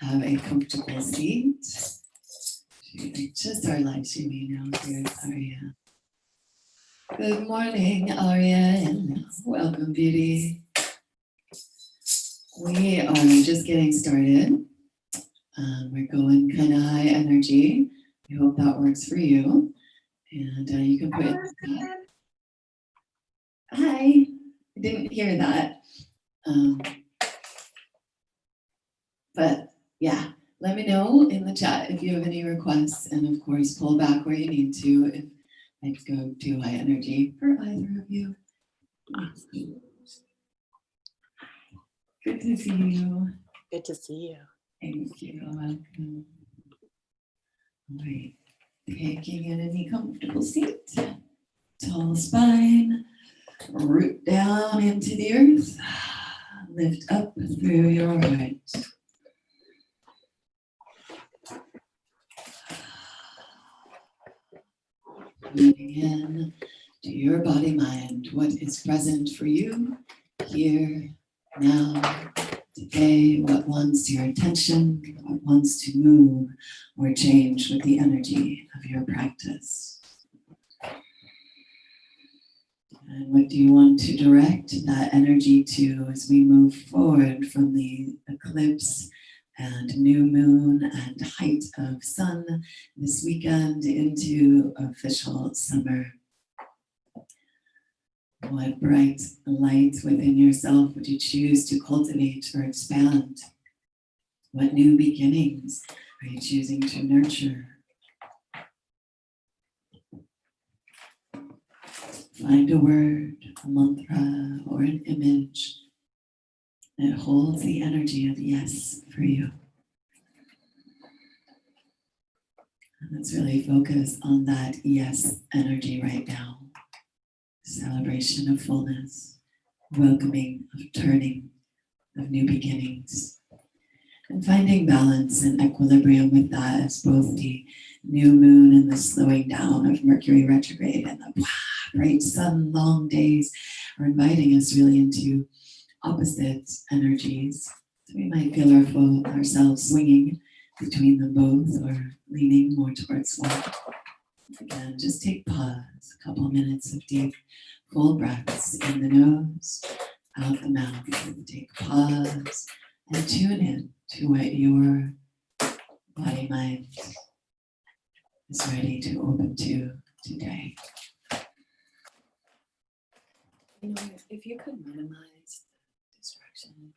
have a comfortable seat. I just started live streaming now. Here's Aria. Good morning, Aria, and welcome, beauty. We are just getting started. We're going kind of high energy. I hope that works for you. And you can put it in the chat. Hi, I didn't hear that. But yeah, let me know in the chat if you have any requests, and of course, pull back where you need to if I go too high energy for either of you. Awesome. Good to see you. Good to see you. Thank you. Welcome. All right. Taking in any comfortable seat. Tall spine. Root down into the earth. Lift up through your heart. Moving in to your body mind. What is present for you here, now, today? What wants your attention? What wants to move or change with the energy of your practice? And what do you want to direct that energy to as we move forward from the eclipse and new moon and height of sun this weekend into official summer? What bright light within yourself would you choose to cultivate or expand? What new beginnings are you choosing to nurture? Find a word, a mantra, or an image that holds the energy of yes for you. And let's really focus on that yes energy right now. Celebration of fullness, welcoming of turning, of new beginnings. And finding balance and equilibrium with that as both the new moon and the slowing down of Mercury retrograde and the bright sun, long days are inviting us really into opposite energies. So we might feel ourselves swinging between them both or leaning more towards one. Again, just take pause, a couple minutes of deep, full breaths in the nose, out the mouth. Take pause and tune in to what your body mind is ready to open to today. You know, if you could minimize the distraction.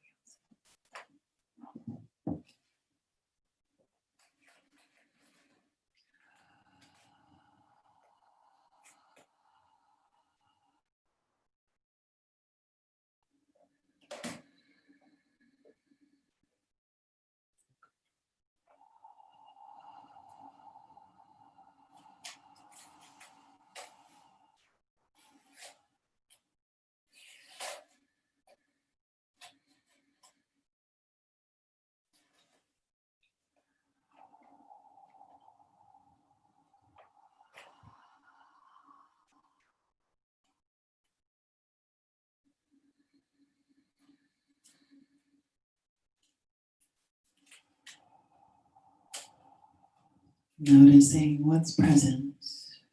Noticing what's present,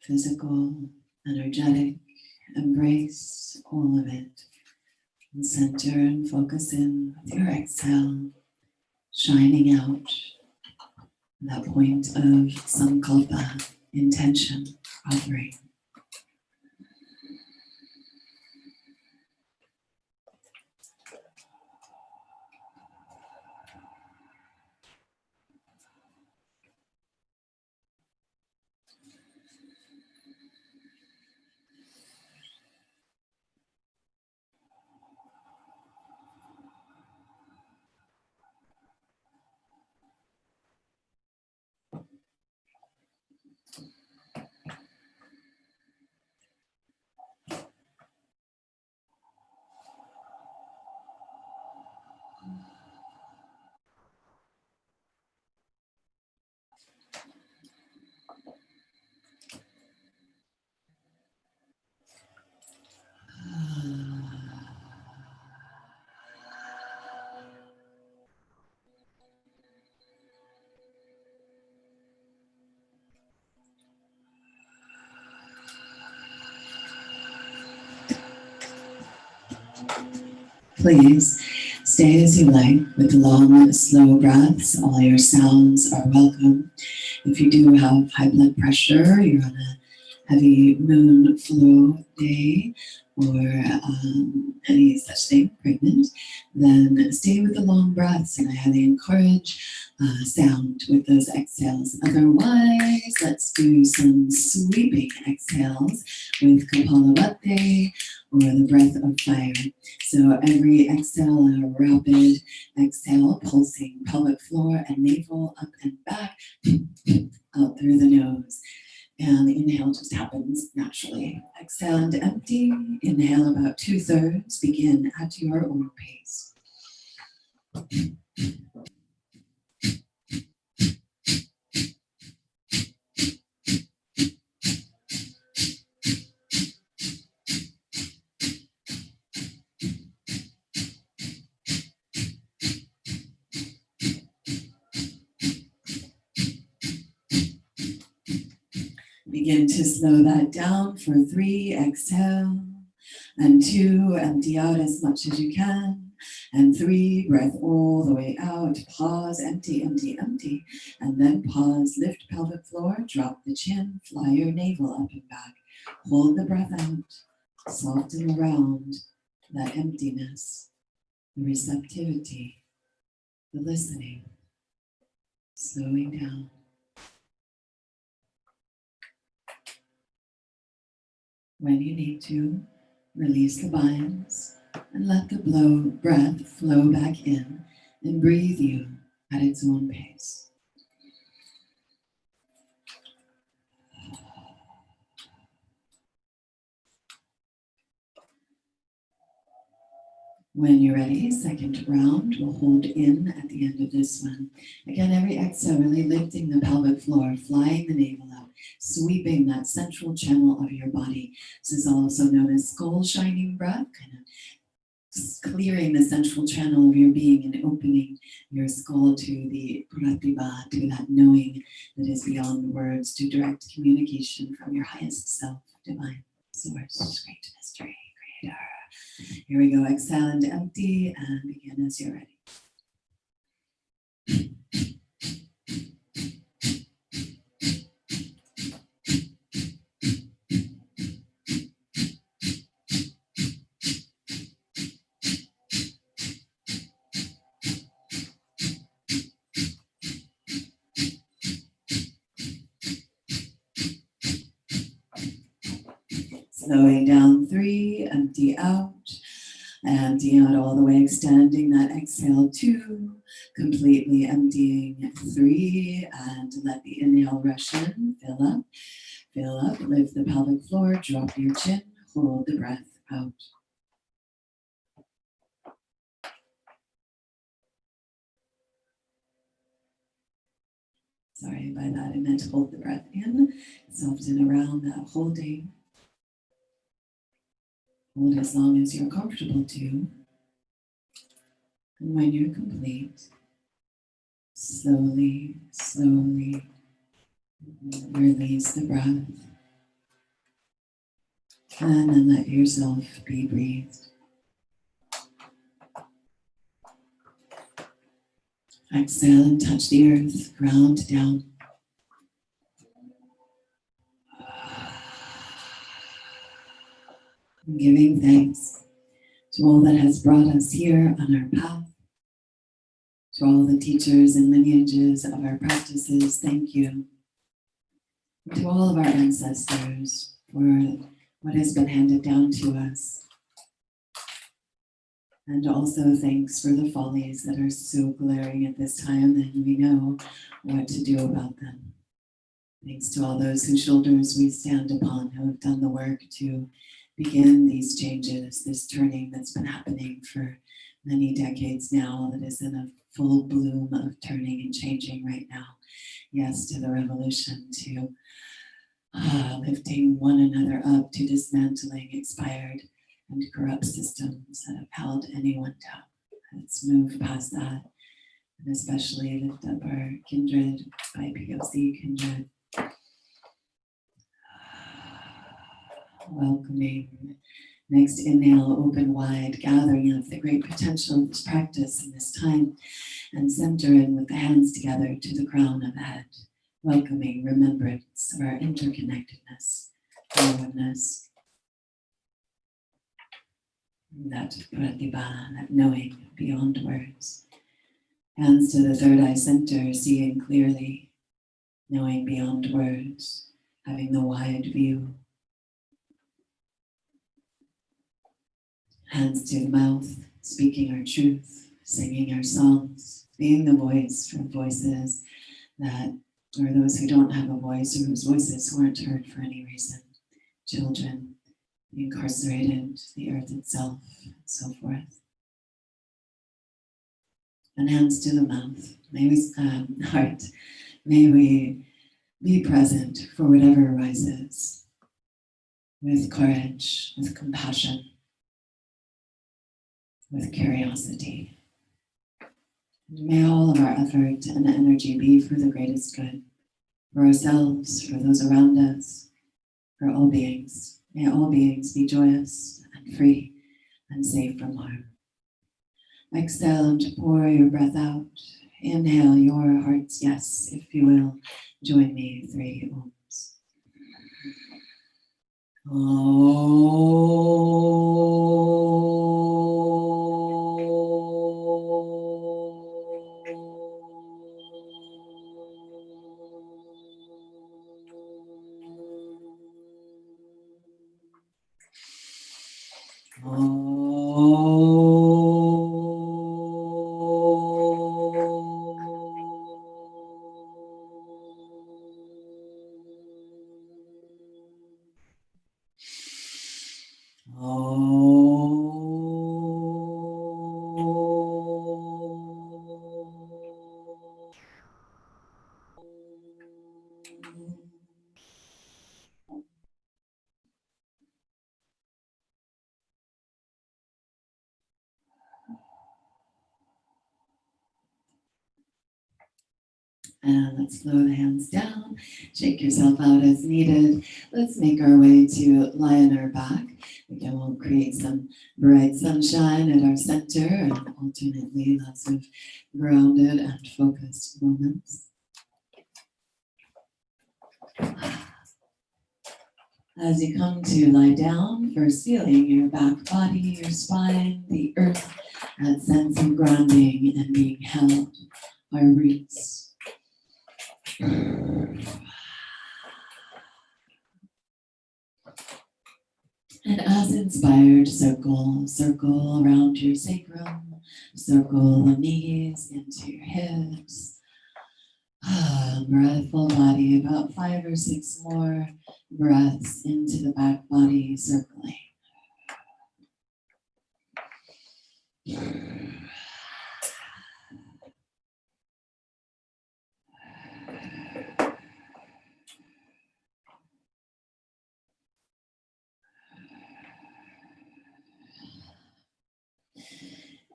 physical, energetic, embrace all of it. And center and focus in with your exhale, shining out that point of sankalpa, intention, offering. Please stay as you like with long, slow breaths. All your sounds are welcome. If you do have high blood pressure, you're on a heavy moon flow day, or any such thing, pregnant, then stay with the long breaths, and I highly encourage sound with those exhales. Otherwise, let's do some sweeping exhales with Kapalabhati or the breath of fire. So every exhale, a rapid exhale, pulsing pelvic floor and navel up and back, out through the nose. And the inhale just happens naturally. Exhale and empty. Inhale about 2/3. Begin at your own pace. Begin to slow that down for 3. Exhale. And 2, empty out as much as you can. And 3, breath all the way out. Pause, empty, empty, empty. And then pause, lift pelvic floor, drop the chin, fly your navel up and back. Hold the breath out, soften around that emptiness, the receptivity, the listening, slowing down. When you need to, release the binds and let the breath flow back in and breathe you at its own pace. When you're ready, second round, we'll hold in at the end of this one. Again, every exhale, really lifting the pelvic floor, flying the navel out, sweeping that central channel of your body. This is also known as skull shining breath, kind of clearing the central channel of your being and opening your skull to the pratibha, to that knowing that is beyond words, to direct communication from your highest self, divine source, great mystery, creator. Here we go, exhale and empty, and begin as you're ready. Slowing down 3, empty out. Emptying out all the way, extending that exhale 2, completely emptying 3, and let the inhale rush in, fill up, lift the pelvic floor, drop your chin, hold the breath out. Sorry, by that I meant hold the breath in, soften around that holding. Hold as long as you're comfortable to. And when you're complete, slowly, slowly release the breath. And then let yourself be breathed. Exhale and touch the earth, ground down. Giving thanks to all that has brought us here on our path, to all the teachers and lineages of our practices, thank you. And to all of our ancestors for what has been handed down to us. And also thanks for the follies that are so glaring at this time, and we know what to do about them. Thanks to all those whose shoulders we stand upon, who have done the work to begin these changes, this turning that's been happening for many decades now, that is in a full bloom of turning and changing right now. Yes, to the revolution, to lifting one another up, to dismantling expired and corrupt systems that have held anyone down. Let's move past that, and especially lift up our kindred, BIPOC kindred. Welcoming Next inhale, open wide, gathering of the great potential of this practice in this time, and center in with the hands together to the crown of the head, welcoming remembrance of our interconnectedness, our oneness, that pratibha, that knowing beyond words. Hands to the third eye center, seeing clearly, knowing beyond words, having the wide view. Hands to the mouth, speaking our truth, singing our songs, being the voice for voices that, or those who don't have a voice or whose voices weren't heard for any reason. Children, the incarcerated, the earth itself, and so forth. And hands to the mouth. May we, heart, may we be present for whatever arises, with courage, with compassion, with curiosity. May all of our effort and energy be for the greatest good, for ourselves, for those around us, for all beings. May all beings be joyous and free and safe from harm. Exhale and pour your breath out. Inhale your heart's yes, if you will. Join me, 3 ohms. And let's slow the hands down, shake yourself out as needed. Let's make our way to lie on our back. Again, we'll create some bright sunshine at our center and alternately lots of grounded and focused moments. As you come to lie down, first feeling your back body, your spine, the earth, that sense of grounding and being held, our roots. And as inspired, circle around your sacrum, circle the knees into your hips. Breath, full body, about 5 or 6 more breaths into the back body, circling.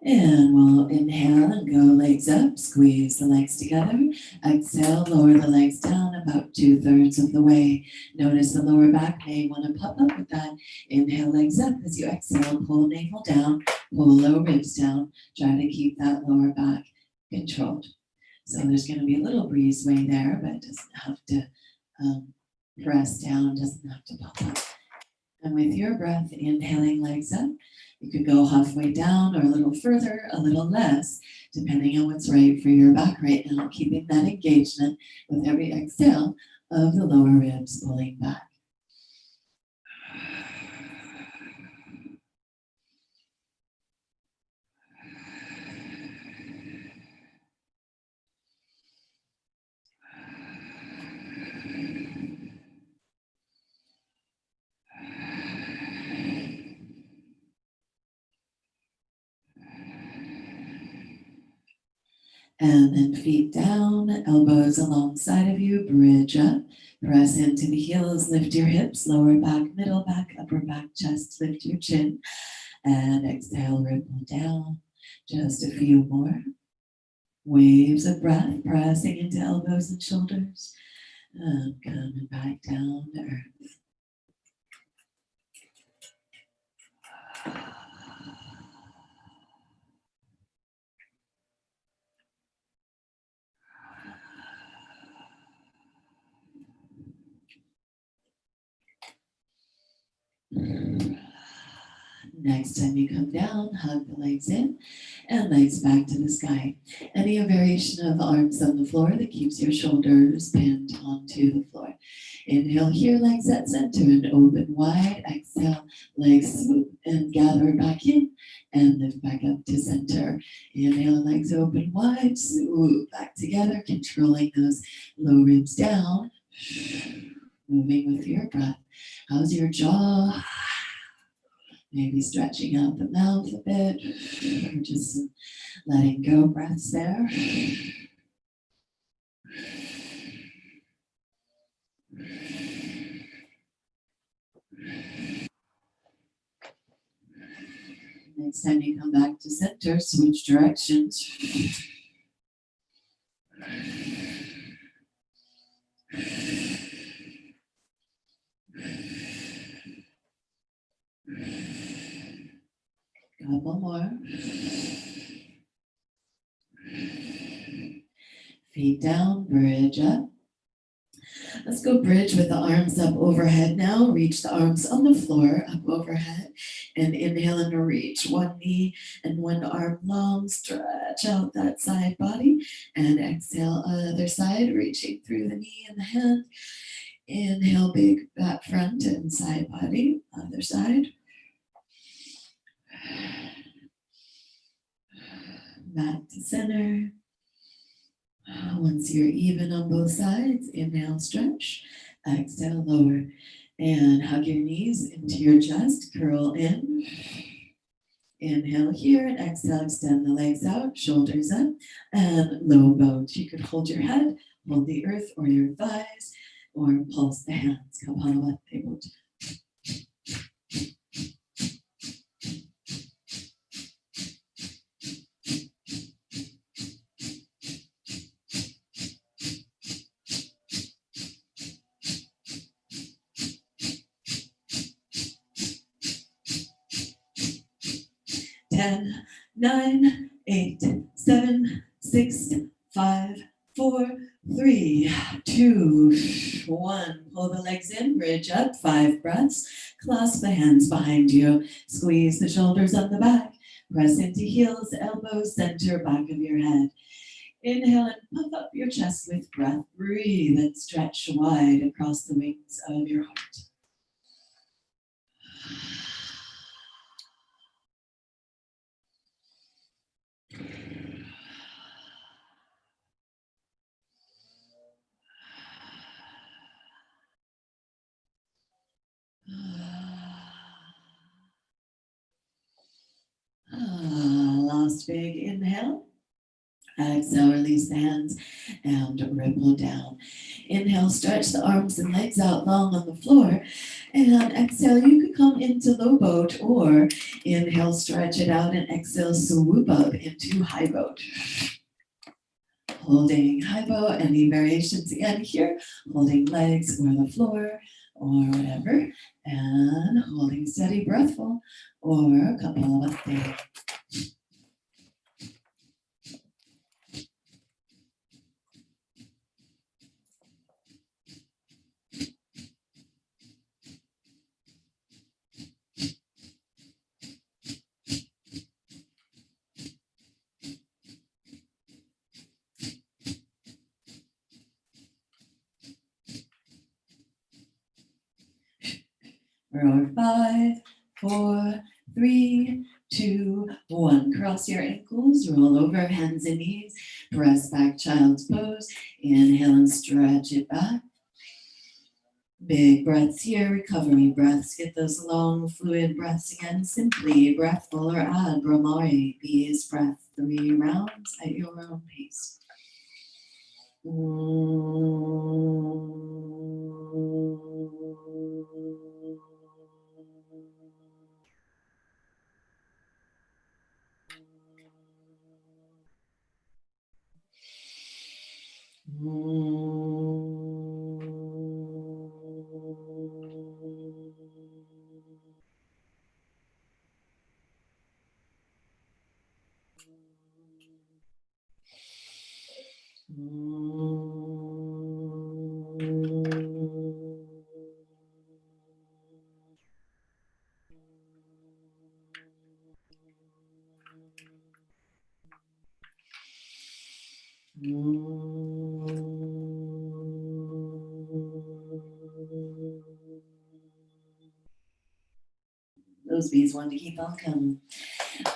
And we'll inhale and go legs up, squeeze the legs together. Exhale, lower the legs down about 2/3 of the way. Notice the lower back may want to pop up with that. Inhale, legs up. As you exhale, pull navel down, pull low ribs down. Try to keep that lower back controlled. So there's going to be a little breezeway there, but it doesn't have to press down, doesn't have to pop up. And with your breath, inhaling legs up, you could go halfway down or a little further, a little less, depending on what's right for your back right now, keeping that engagement with every exhale of the lower ribs pulling back. And then feet down, elbows alongside of you, bridge up, press into the heels, lift your hips, lower back, middle back, upper back, chest, lift your chin, and exhale, ripple down. Just a few more. Waves of breath, pressing into elbows and shoulders, and coming back down to earth. Next time you come down, hug the legs in and legs back to the sky. Any variation of arms on the floor that keeps your shoulders pinned onto the floor. Inhale here, legs at center and open wide. Exhale, legs swoop and gather back in and lift back up to center. Inhale, legs open wide, swoop back together, controlling those low ribs down. Moving with your breath. How's your jaw? Maybe stretching out the mouth a bit, or just some letting go breaths there. Next time you come back to center, switch directions. Couple more. Feet down, bridge up. Let's go bridge with the arms up overhead now. Reach the arms on the floor up overhead. And inhale and reach one knee and one arm long. Stretch out that side body. And exhale, other side, reaching through the knee and the hand. Inhale, big back front and side body. Other side. Back to center. Once you're even on both sides, inhale, stretch. Exhale, lower. And hug your knees into your chest. Curl in. Inhale here and exhale, extend the legs out, shoulders up, and low boat. You could hold your head, hold the earth or your thighs, or pulse the hands. Kapalabhati boat. 10, 9, 8, 7, 6, 5, 4, 3, 2, 1. Pull the legs in, bridge up, 5 breaths. Clasp the hands behind you. Squeeze the shoulders up the back. Press into heels, elbows, center, back of your head. Inhale and puff up your chest with breath. Breathe and stretch wide across the wings of your heart. Last big inhale. Exhale, release the hands and ripple down. Inhale, stretch the arms and legs out long on the floor. And exhale, you could come into low boat, or inhale, stretch it out, and exhale, swoop up into high boat. Holding high boat, any variations again here, holding legs or the floor or whatever, and holding steady, breathful, or Kapalabhati. Row 5, 4, 3, 2, 1. Cross your ankles, roll over, hands and knees, press back, child's pose. Inhale and stretch it back. Big breaths here, recovery breaths. Get those long, fluid breaths again. Simply breathful or add Brahmari, peace breath. 3 rounds at your own pace. Those bees want to keep on coming.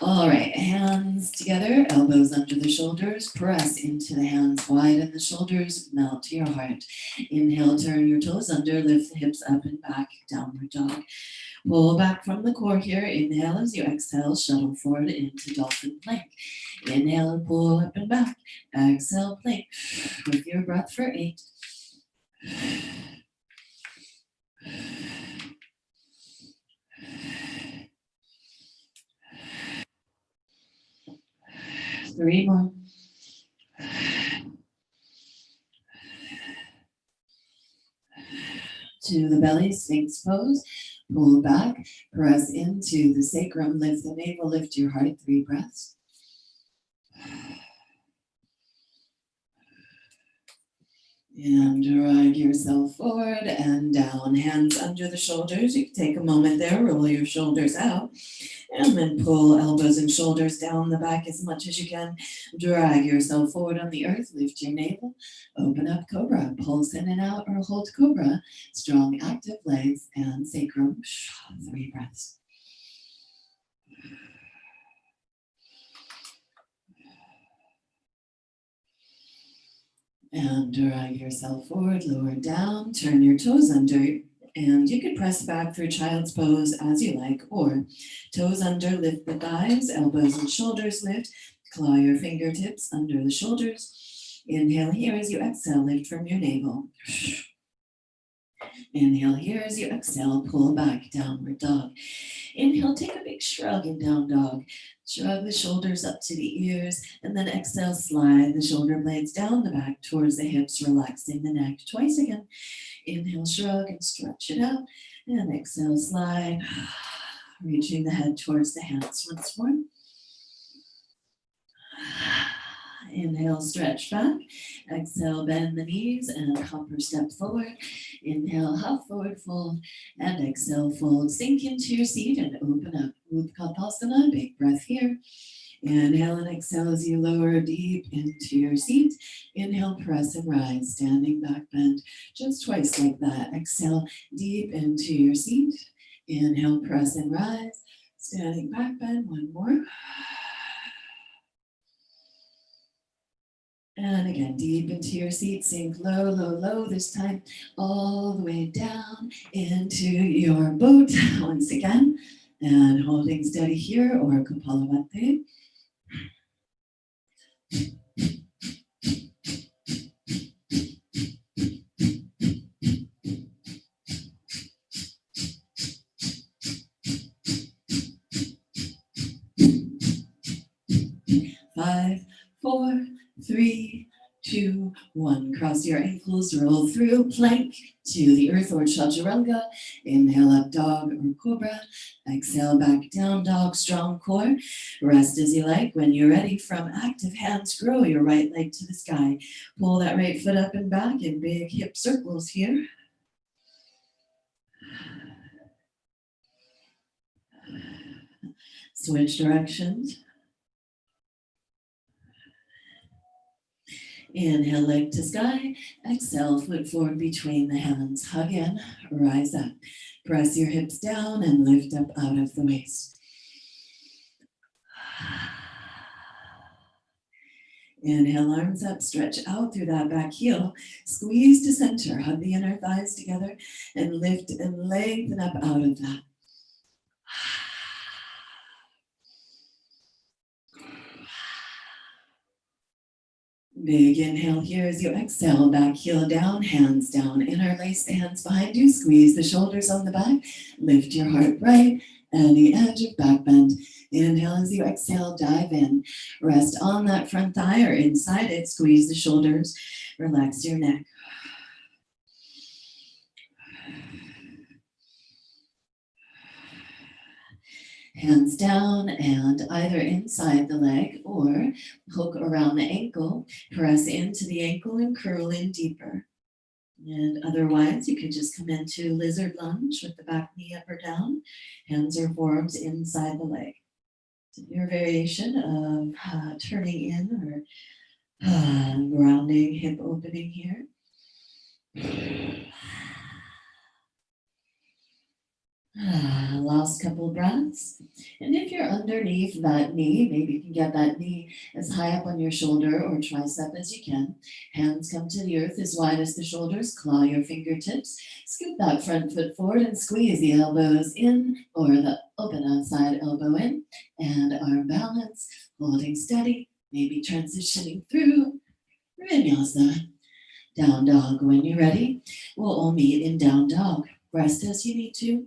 All right, hands together, elbows under the shoulders, press into the hands wide and the shoulders, melt to your heart. Inhale, turn your toes under, lift the hips up and back, downward dog. Pull back from the core here. Inhale as you exhale, shuttle forward into dolphin plank. Inhale and pull up and back. Exhale, plank. With your breath for 8. 3 more. To the belly, Sphinx pose. Pull back, press into the sacrum, lift the navel, lift your heart, 3 breaths. And drag yourself forward and down, hands under the shoulders. You can take a moment there, roll your shoulders out, and then pull elbows and shoulders down the back as much as you can. Drag yourself forward on the earth, lift your navel, open up cobra, pulse in and out or hold cobra. Strong active legs and sacrum, 3 breaths. And drag yourself forward, lower down, turn your toes under, and you can press back through child's pose as you like, or toes under, lift the thighs, elbows and shoulders lift, claw your fingertips under the shoulders. Inhale here as you exhale, lift from your navel. Inhale here as you exhale, pull back, downward dog. Inhale, take a big shrug in down dog. Shrug the shoulders up to the ears, and then exhale, slide the shoulder blades down the back towards the hips, relaxing the neck. Twice again. Inhale, shrug and stretch it out, and exhale, slide, reaching the head towards the hands. Once more. Inhale, stretch back. Exhale, bend the knees and upper step forward. Inhale, hop forward, fold, and exhale, fold. Sink into your seat and open up. Utkatasana, big breath here. Inhale and exhale as you lower deep into your seat. Inhale, press and rise, standing back bend. Just twice like that. Exhale, deep into your seat. Inhale, press and rise, standing back bend. One more. And again, deep into your seat, sink low, low, low, this time all the way down into your boat once again. And holding steady here, or Kapalabhati. Five, 4, 3, 2, 1. Cross your ankles, roll through plank to the earth or chaturanga. Inhale up, dog or cobra. Exhale back down, dog, strong core. Rest as you like. When you're ready, from active hands, grow your right leg to the sky. Pull that right foot up and back in big hip circles here. Switch directions. Inhale, leg to sky. Exhale, foot forward between the hands. Hug in, rise up. Press your hips down and lift up out of the waist. Inhale, arms up, stretch out through that back heel. Squeeze to center, hug the inner thighs together and lift and lengthen up out of that. Big inhale here as you exhale, back heel down, hands down, interlace the hands behind you, squeeze the shoulders on the back, lift your heart right, and the edge of back bend. Inhale as you exhale, dive in, rest on that front thigh or inside it, squeeze the shoulders, relax your neck. Hands down and either inside the leg or hook around the ankle. Press into the ankle and curl in deeper. And otherwise, you could just come into lizard lunge with the back knee up or down, hands or forearms inside the leg. So your variation of turning in or grounding, hip opening here. Last couple breaths. And if you're underneath that knee, maybe you can get that knee as high up on your shoulder or tricep as you can. Hands come to the earth as wide as the shoulders. Claw your fingertips. Scoop that front foot forward and squeeze the elbows in or the open outside elbow in. And arm balance, holding steady, maybe transitioning through Vinyasa. Down dog. When you're ready, we'll all meet in down dog. Rest as you need to.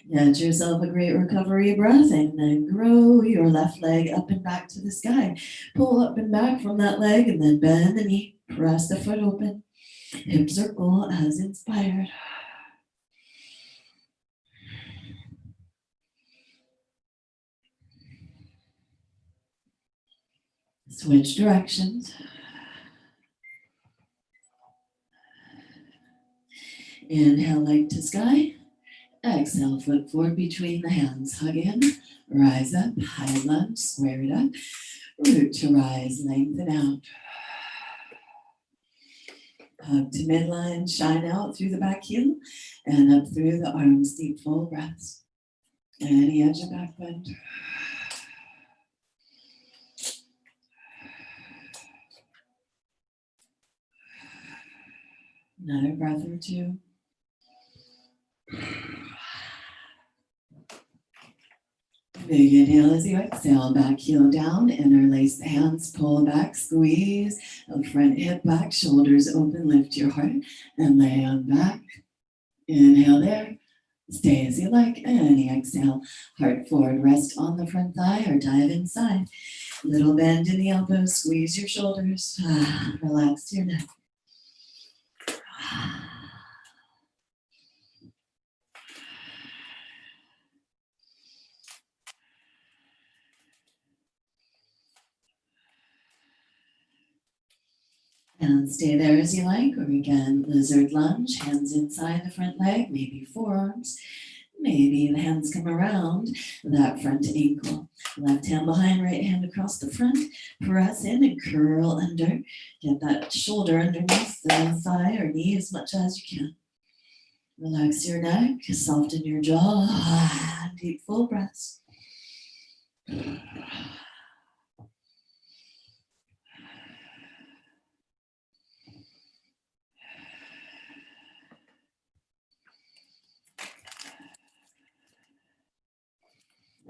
Get yourself a great recovery breath and then grow your left leg up and back to the sky. Pull up and back from that leg and then bend the knee. Press the foot open. Hip circle as inspired. Switch directions. Inhale, leg to sky. Exhale, foot forward between the hands. Hug in, rise up, high lunge, square it up. Root to rise, lengthen out. Hug to midline, shine out through the back heel and up through the arms, deep full breaths. Any edge of back bend. Another breath or two. Big inhale as you exhale, back heel down, interlace the hands, pull back, squeeze, front hip back, shoulders open, lift your heart, and lay on back. Inhale there, stay as you like, and exhale, heart forward, rest on the front thigh or dive inside. Little bend in the elbows, squeeze your shoulders, relax your neck. And stay there as you like, or again, lizard lunge, hands inside the front leg, maybe forearms. Maybe the hands come around that front ankle. Left hand behind, right hand across the front. Press in and curl under. Get that shoulder underneath the thigh or knee as much as you can. Relax your neck, soften your jaw. Deep full breaths.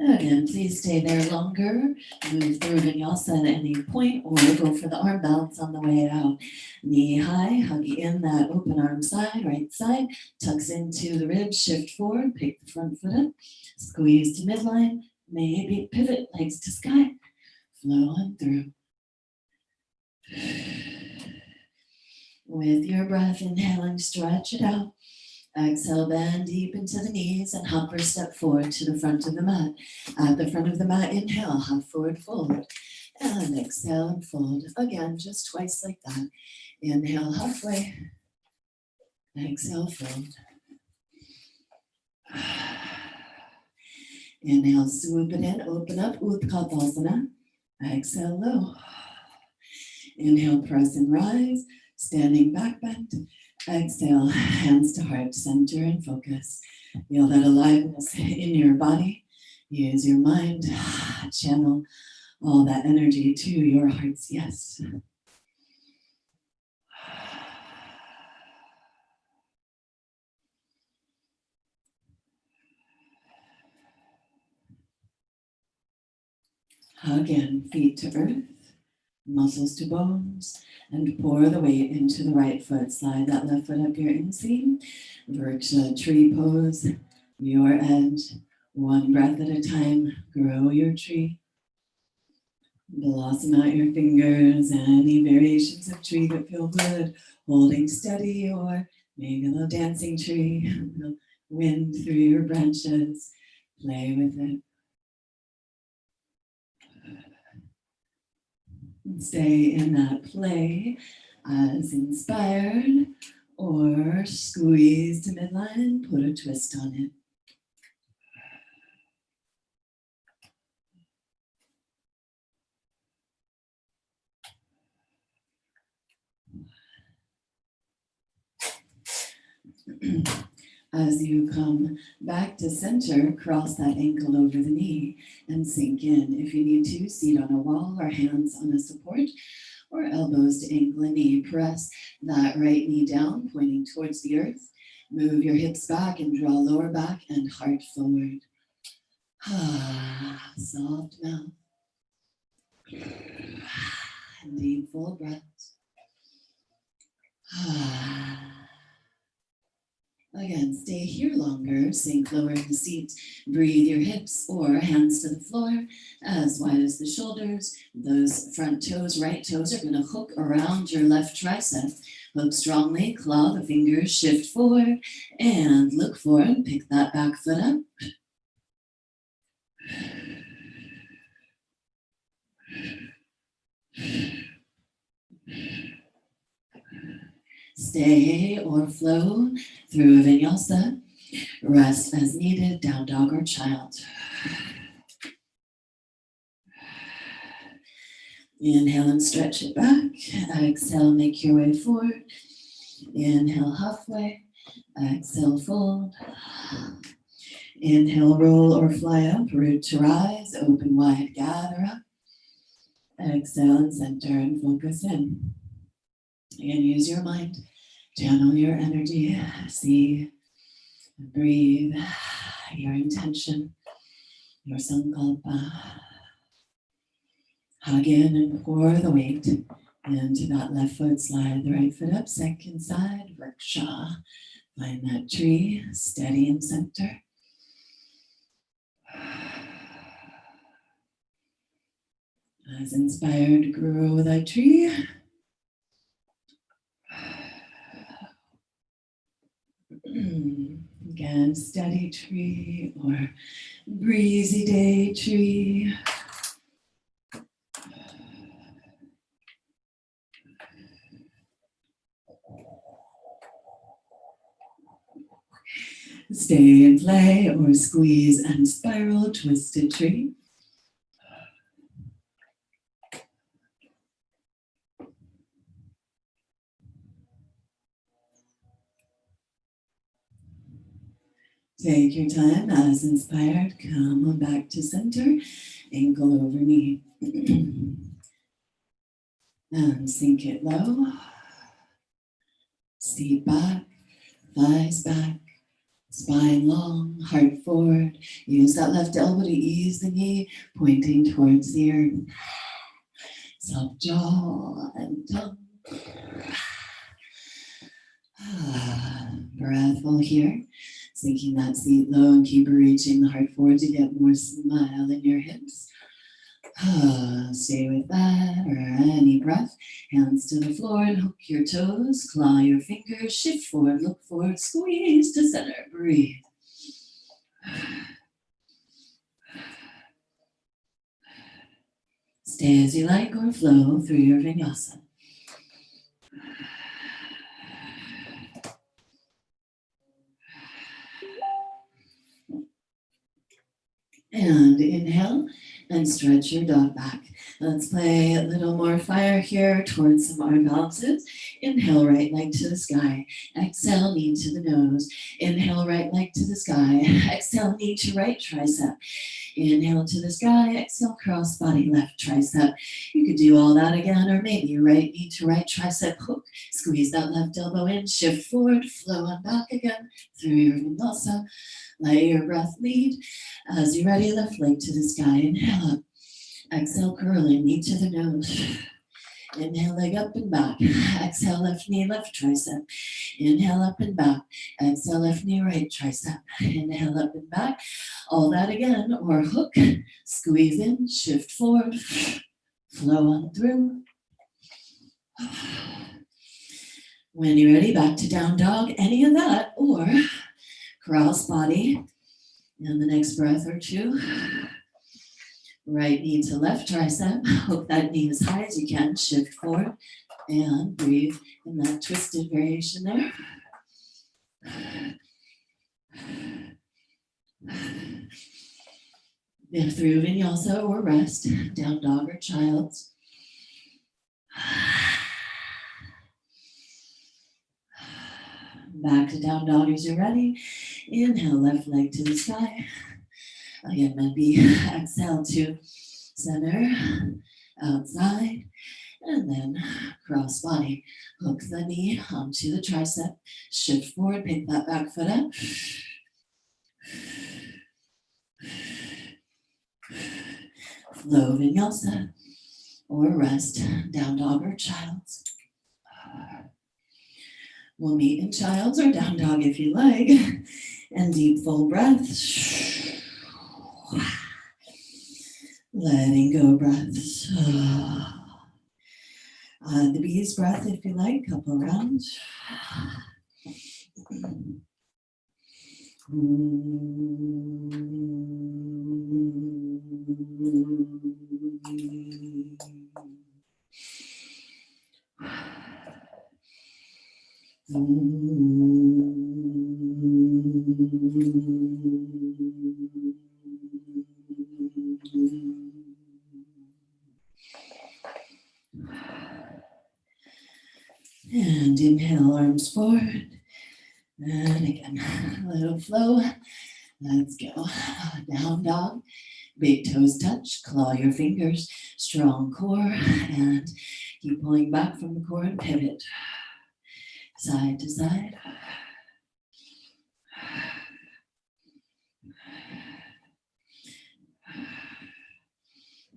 Again, please stay there longer. Move through Vinyasa at any point or go for the arm balance on the way out. Knee high, hug in that open arm side, right side. Tucks into the ribs, shift forward, pick the front foot up. Squeeze to midline, maybe pivot, legs to sky. Flow on through. With your breath, inhaling, stretch it out. Exhale, bend deep into the knees and hop or step forward to the front of the mat. At the front of the mat, inhale, hop forward, fold. And exhale and fold. Again, just twice like that. Inhale, halfway. Exhale, fold. Inhale, swoop it in, open up, Utkatasana. Exhale, low. Inhale, press and rise, standing back bend. Exhale, hands to heart, center and focus. Feel that aliveness in your body. Use your mind, channel all that energy to your heart's yes. Hug in, feet to earth, muscles to bones, and pour the weight into the right foot. Slide that left foot up your inseam. Vriksha tree pose, your edge. One breath at a time, grow your tree. Blossom out your fingers, any variations of tree that feel good. Holding steady or Make a little dancing tree, a little wind through your branches. Play with it. And stay in that play as inspired, or squeeze to midline, put a twist on it. As you come back to center, cross that ankle over the knee and sink in. If you need to, seat on a wall or hands on a support, or elbows to ankle and knee. Press that right knee down, pointing towards the earth. Move your hips back and draw lower back and heart forward. Soft mouth. And deep full breaths. Again, stay here longer, sink lower in the seat, breathe your hips or hands to the floor, as wide as the shoulders. Those front toes, right toes are gonna hook around your left tricep. Hook strongly, claw the fingers, shift forward, and look forward, pick that back foot up. Stay or flow through a vinyasa. Rest as needed, down dog or child. Inhale and stretch it back. Exhale, make your way forward. Inhale, halfway. Exhale, fold. Inhale, roll or fly up, root to rise, open wide, gather up. Exhale and center and focus in. Again, use your mind, channel your energy, see, breathe your intention, your sankalpa. Hug in and pour the weight into that left foot, slide the right foot up, second side, vriksha. Find that tree, steady and center. As inspired, grow that tree. Again, steady tree or breezy day tree. Stay and play or squeeze and spiral, twisted tree. Take your time as inspired. Come on back to center, ankle over knee. And sink it low. Seat back, thighs back, spine long, heart forward. Use that left elbow to ease the knee, pointing towards the earth. Soft jaw and tongue. Breathful here. Sinking that seat low and keep reaching the heart forward to get more smile in your hips. Stay with that or any breath. Hands to the floor and hook your toes. Claw your fingers. Shift forward, look forward, squeeze to center. Breathe. Stay as you like or flow through your vinyasa. And inhale and stretch your dog back. Let's play a little more fire here towards some arm balances. Inhale, right leg to the sky. Exhale, knee to the nose. Inhale, right leg to the sky. Exhale, knee to right tricep. Inhale to the sky. Exhale, cross body, left tricep. You could do all that again, or maybe right knee to right tricep hook. Squeeze that left elbow in, shift forward, flow on back again through your vinyasa. Let your breath lead. As you're ready, left leg to the sky. Inhale up. Exhale, curling, knee to the nose. Inhale, leg up and back. Exhale, left knee, left tricep. Inhale, up and back. Exhale, left knee, right tricep. Inhale, up and back. All that again, or hook. Squeeze in, shift forward. Flow on through. When you're ready, back to down dog, any of that, or cross body. And the next breath or two. Right knee to left tricep. Hook that knee as high as you can. Shift forward and breathe in that twisted variation there. If through vinyasa or rest, down dog or child's. Back to down dog as you're ready. Inhale, left leg to the sky. Again, maybe exhale to center, outside, and then cross body. Hook the knee onto the tricep. Shift forward, pick that back foot up. Flow vinyasa or rest, down dog or child's. We'll meet in child's or down dog if you like. And deep full breath. Letting go breaths. The bees breath if you like, couple rounds. And inhale, arms forward. And again, a little flow. Let's go. Down dog. Big toes touch. Claw your fingers. Strong core. And keep pulling back from the core and pivot. Side to side.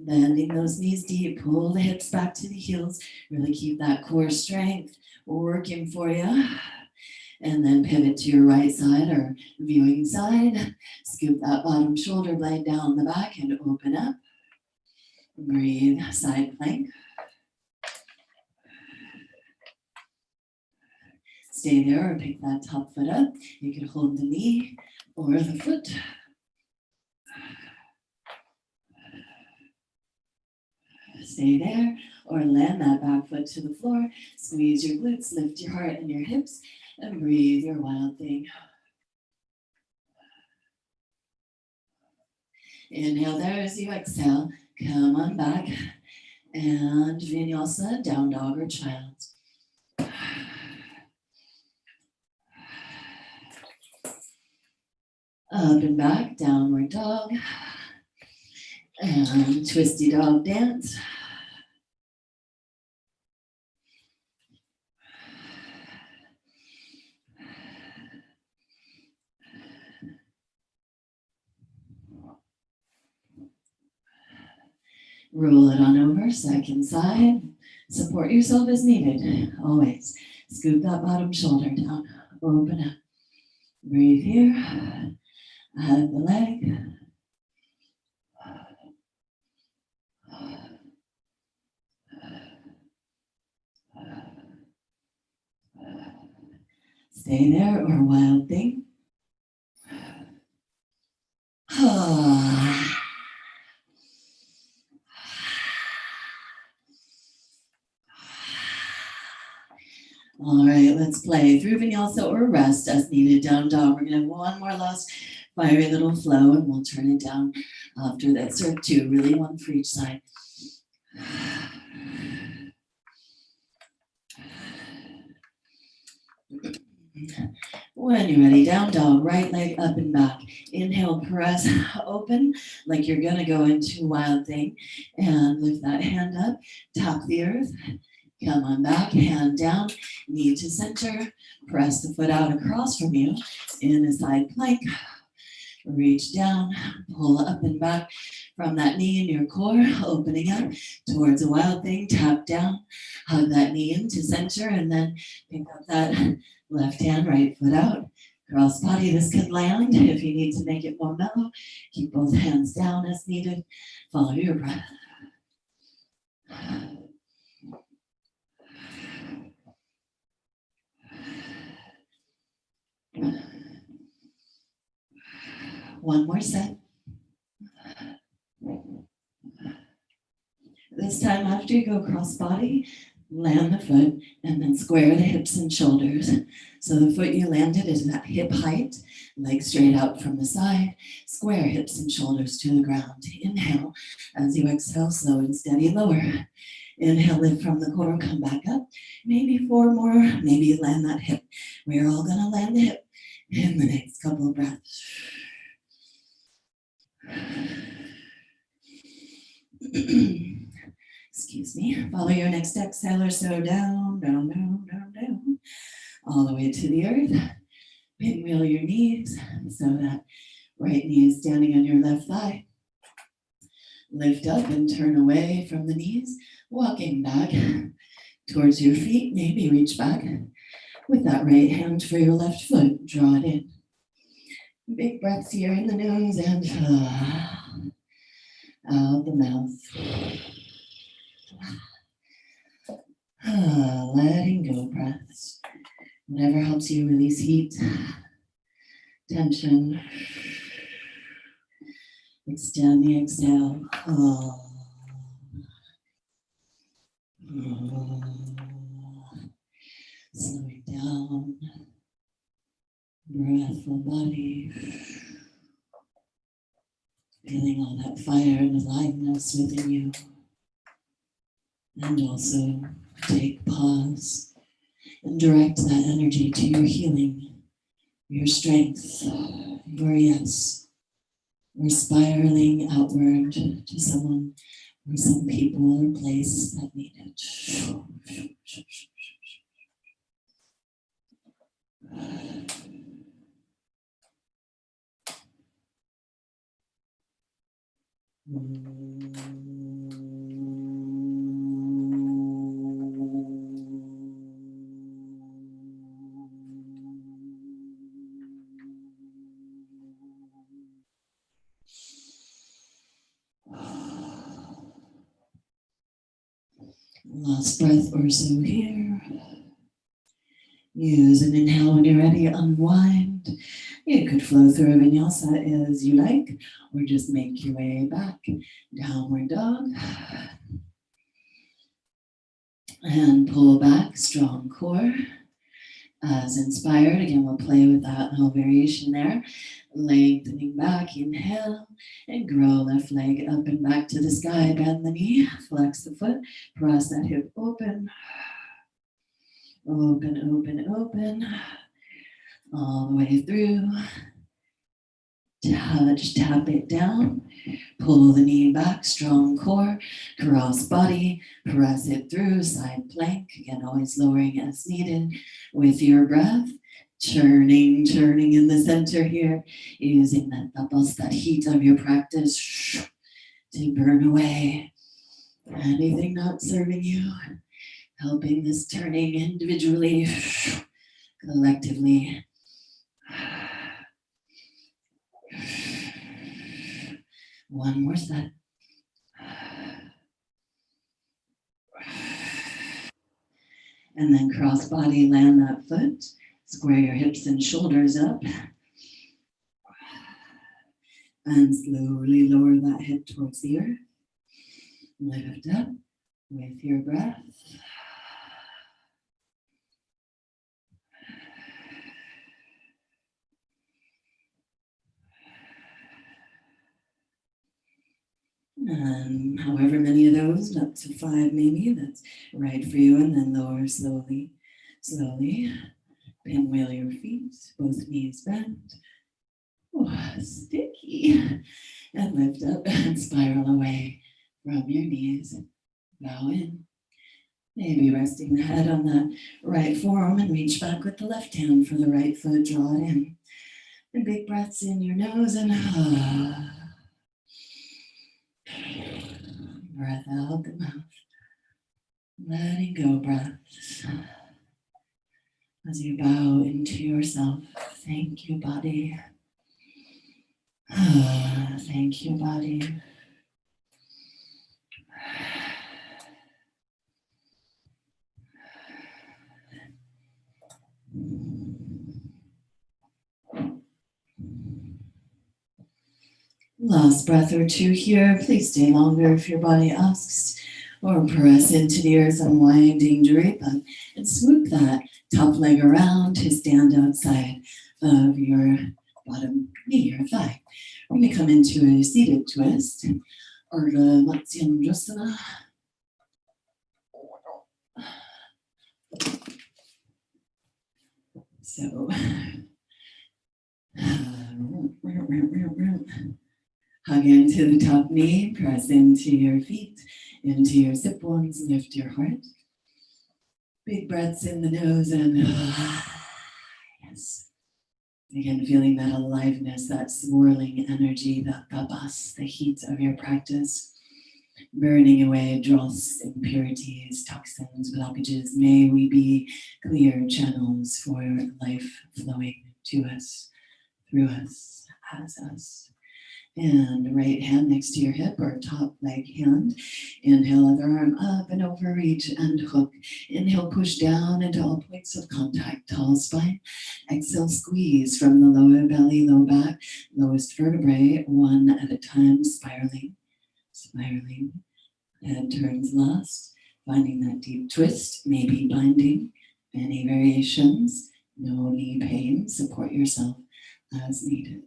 Bending those knees deep, pull the hips back to the heels. Really keep that core strength working for you. And then pivot to your right side or viewing side. Scoop that bottom shoulder blade down the back and open up. Breathe, side plank. Stay there or pick that top foot up. You can hold the knee or the foot. Stay there or land that back foot to the floor. Squeeze your glutes, lift your heart and your hips, and breathe your wild thing. Inhale there as you exhale. Come on back. And vinyasa, down dog or child. Up and back, downward dog. And twisty dog dance. Roll it on over, second side. Support yourself as needed, always. Scoop that bottom shoulder down, open up. Breathe here, hug the leg. Stay there or wild thing. All right, let's play through vinyasa or rest as needed, down dog. We're gonna have one more last fiery little flow and we'll turn it down after this, or two, really one for each side. When you're ready, down dog, right leg up and back. Inhale, press open like you're gonna go into wild thing. And lift that hand up, tap the earth. Come on back, hand down, knee to center. Press the foot out across from you in a side plank. Reach down, pull up and back from that knee in your core, opening up towards a wild thing. Tap down, hug that knee into center, and then pick up that left hand, right foot out. Cross body, this could land if you need to make it more mellow. Keep both hands down as needed. Follow your breath. One more set. This time after you go cross body, land the foot and then square the hips and shoulders. So the foot you landed is at hip height, legs straight out from the side, square hips and shoulders to the ground. Inhale. As you exhale, slow and steady, lower. Inhale, lift from the core, come back up. Maybe 4 more, maybe land that hip. We're all gonna land the hip in the next couple of breaths. Excuse me. Follow your next exhale or so down, down, down, down, down, all the way to the earth. Pinwheel your knees so that right knee is standing on your left thigh. Lift up and turn away from the knees, walking back towards your feet. Maybe reach back with that right hand for your left foot. Draw it in. Big breaths here in the nose and out the mouth. Letting go breaths. Whatever helps you release heat, tension. Extend the exhale. Slowing down. Breathful body. Feeling all that fire and aliveness within you. And also take pause and direct that energy to your healing, your strength, your yes. We're spiraling outward to someone or some people or place that need it. Last breath or so here. Use an inhale when you're ready, unwind. You could flow through a vinyasa as you like, or just make your way back. Downward dog. And pull back, strong core. As inspired, again, we'll play with that little variation there. Lengthening back, inhale, and grow left leg up and back to the sky. Bend the knee, flex the foot, press that hip open. Open, open, open. All the way through. Touch, tap it down. Pull the knee back, strong core, cross body, press it through, side plank. Again, always lowering as needed with your breath. Churning in the center here, using that tapas, that heat of your practice to burn away anything not serving you. Helping this turning individually, collectively. One more set. And then cross body, land that foot. Square your hips and shoulders up. And slowly lower that hip towards the earth. Lift up with your breath. And however many of those, up to 5 maybe, that's right for you. And then lower slowly, slowly. Pinwheel your feet, both knees bent. Oh, sticky. And lift up and spiral away from your knees. Bow in. Maybe resting the head on the right forearm and reach back with the left hand for the right foot. Draw it in. And big breaths in your nose and breath out the mouth. Letting go breaths. As you bow into yourself. Thank you, body. Thank you, body. Last breath or two here. Please stay longer if your body asks, or press into the earth, unwinding drape up, and swoop that top leg around to stand outside of your bottom knee or thigh. We're going to come into a seated twist, or the Matsyendrasana. So, hug into the top knee, press into your feet, into your sit bones, lift your heart. Big breaths in the nose and yes. Again, feeling that aliveness, that swirling energy, that tapas, the heat of your practice, burning away dross, impurities, toxins, blockages. May we be clear channels for life flowing to us, through us, as us. And right hand next to your hip or top leg hand. Inhale, other arm up and over, reach and hook. Inhale, push down into all points of contact, tall spine. Exhale, squeeze from the lower belly, low back, lowest vertebrae, one at a time, spiraling, spiraling. Head turns last, finding that deep twist, maybe binding. Any variations, no knee pain, support yourself as needed.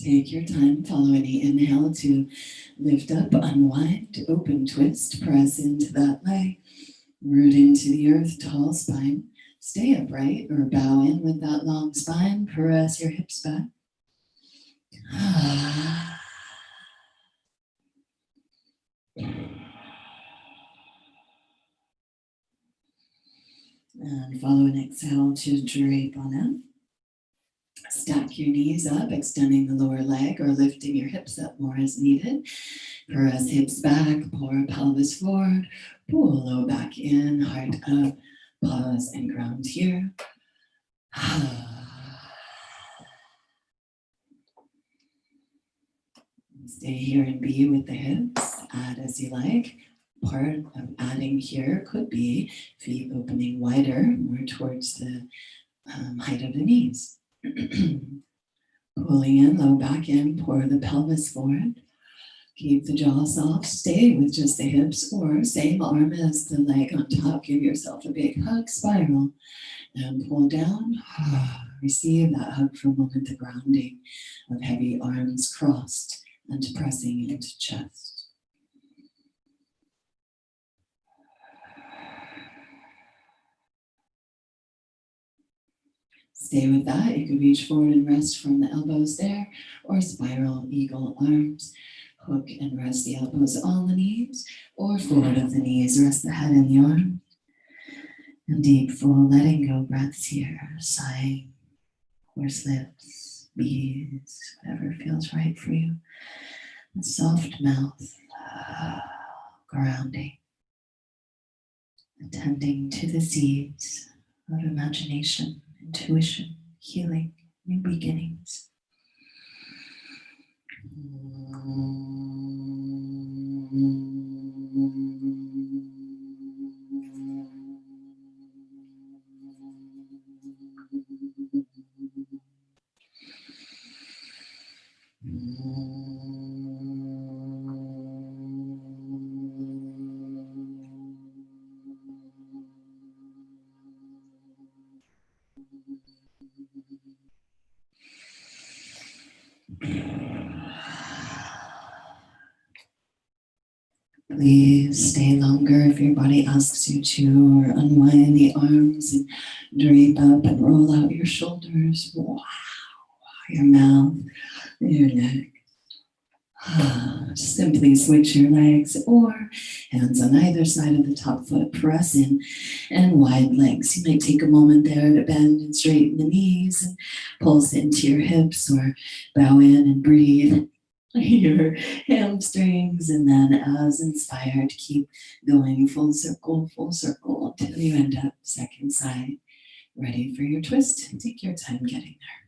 Take your time, follow any inhale to lift up, unwind, open twist, press into that leg, root into the earth, tall spine. Stay upright or bow in with that long spine, press your hips back. And follow an exhale to drape on out. Stack your knees up, extending the lower leg or lifting your hips up more as needed. Press hips back, pour pelvis forward, pull low back in, heart up, pause and ground here. Stay here and be with the hips, add as you like. Part of adding here could be feet opening wider, more towards the height of the knees. Pulling in, low back in, pour the pelvis forward. Keep the jaw soft, stay with just the hips, or same arm as the leg on top. Give yourself a big hug, spiral, and pull down. Receive that hug for a moment, the grounding of heavy arms crossed and pressing into chest. Stay with that. You can reach forward and rest from the elbows there, or spiral eagle arms. Hook and rest the elbows on the knees, or forward of the knees, rest the head in the arms. And deep, full letting go breaths here, sighing, horse lips, bees, whatever feels right for you. And soft mouth, grounding, attending to the seeds of imagination, intuition, healing, new beginnings. Please stay longer if your body asks you to, or unwind the arms and drape up and roll out your shoulders. Wow, your mouth, your neck. Simply switch your legs or hands on either side of the top foot, press in, and wide legs. You might take a moment there to bend and straighten the knees and pulse into your hips, or bow in and breathe your hamstrings, and then as inspired, keep going full circle until you end up second side. Ready for your twist? Take your time getting there.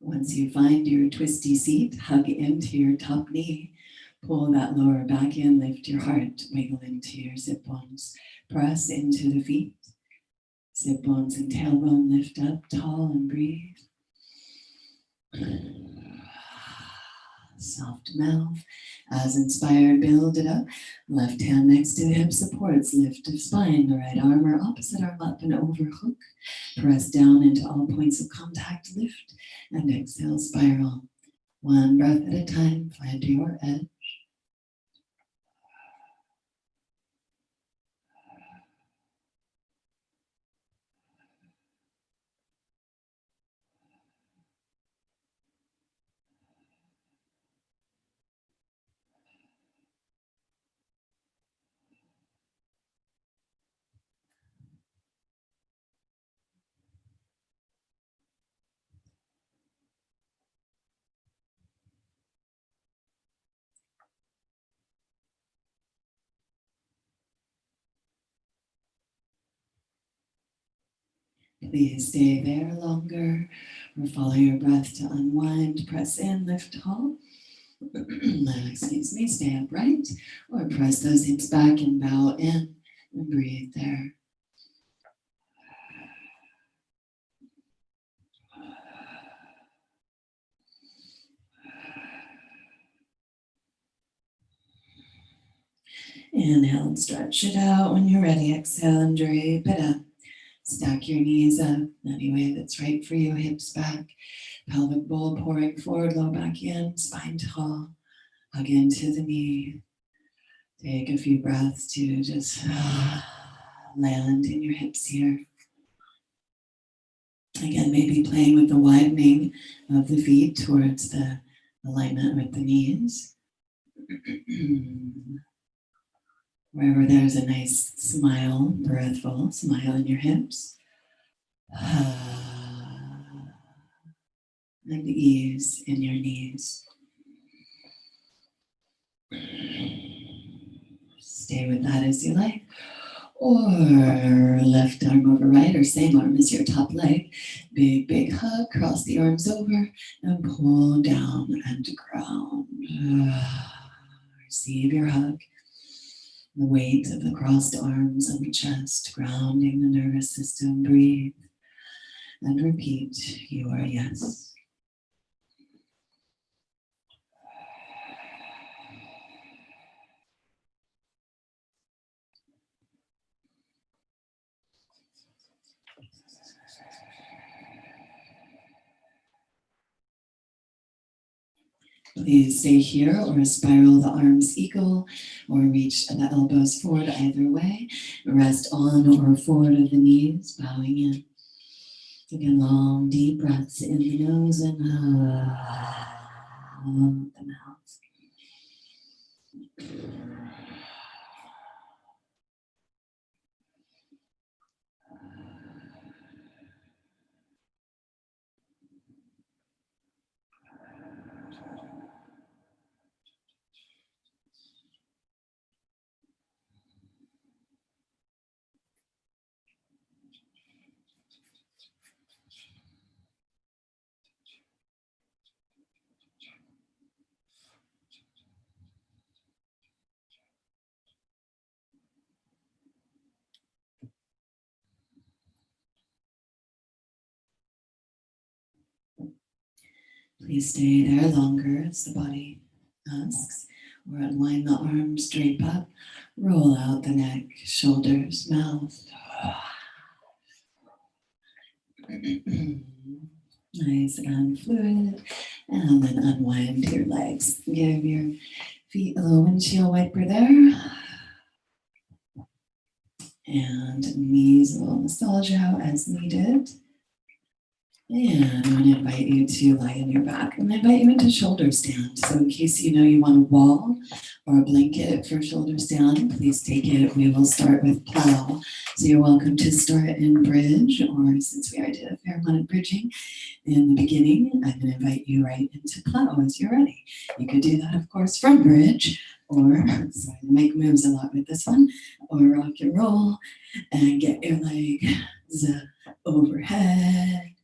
Once you find your twisty seat, hug into your top knee. Pull that lower back in, lift your heart, wiggle into your sit bones. Press into the feet. Sit bones and tailbone lift up, tall and breathe. Soft mouth. As inspired, build it up. Left hand next to the hip supports. Lift of spine. The right arm or opposite arm up and over hook. Press down into all points of contact. Lift and exhale, spiral. One breath at a time. Find your edge. Please stay there longer or follow your breath to unwind. Press in, lift tall. Excuse me, stay upright or press those hips back and bow in and breathe there. Inhale and stretch it out. When you're ready, exhale and drape it up. Stack your knees up any way that's right for you. Hips back, pelvic bowl pouring forward, low back in, spine tall. Hug into the knee. Take a few breaths to just land in your hips here. Again, maybe playing with the widening of the feet towards the alignment with the knees. Wherever there's a nice smile, breathful smile in your hips. And ease in your knees. Stay with that as you like. Or left arm over right, or same arm as your top leg. Big, big hug, cross the arms over and pull down and ground. Receive your hug. The weight of the crossed arms on the chest, grounding the nervous system. Breathe and repeat your yes. Please stay here or spiral the arms eagle or reach the elbows forward either way. Rest on or forward of the knees, bowing in. Again, long, deep breaths in the nose and out the mouth. Please stay there longer as the body asks, or unwind the arms, drape up, roll out the neck, shoulders, mouth. Nice and fluid. And then unwind your legs. Give your feet a little windshield wiper there. And knees a little massage out as needed. And I'm going to invite you to lie on your back. I'm going to invite you into shoulder stand. So in case you know you want a wall or a blanket for shoulder stand, please take it. We will start with plow. So you're welcome to start in bridge, or since we already did a fair amount of bridging in the beginning, I'm going to invite you right into plow as you're ready. You could do that, of course, from bridge, or sorry, I make moves a lot with this one, or rock and roll and get your legs overhead.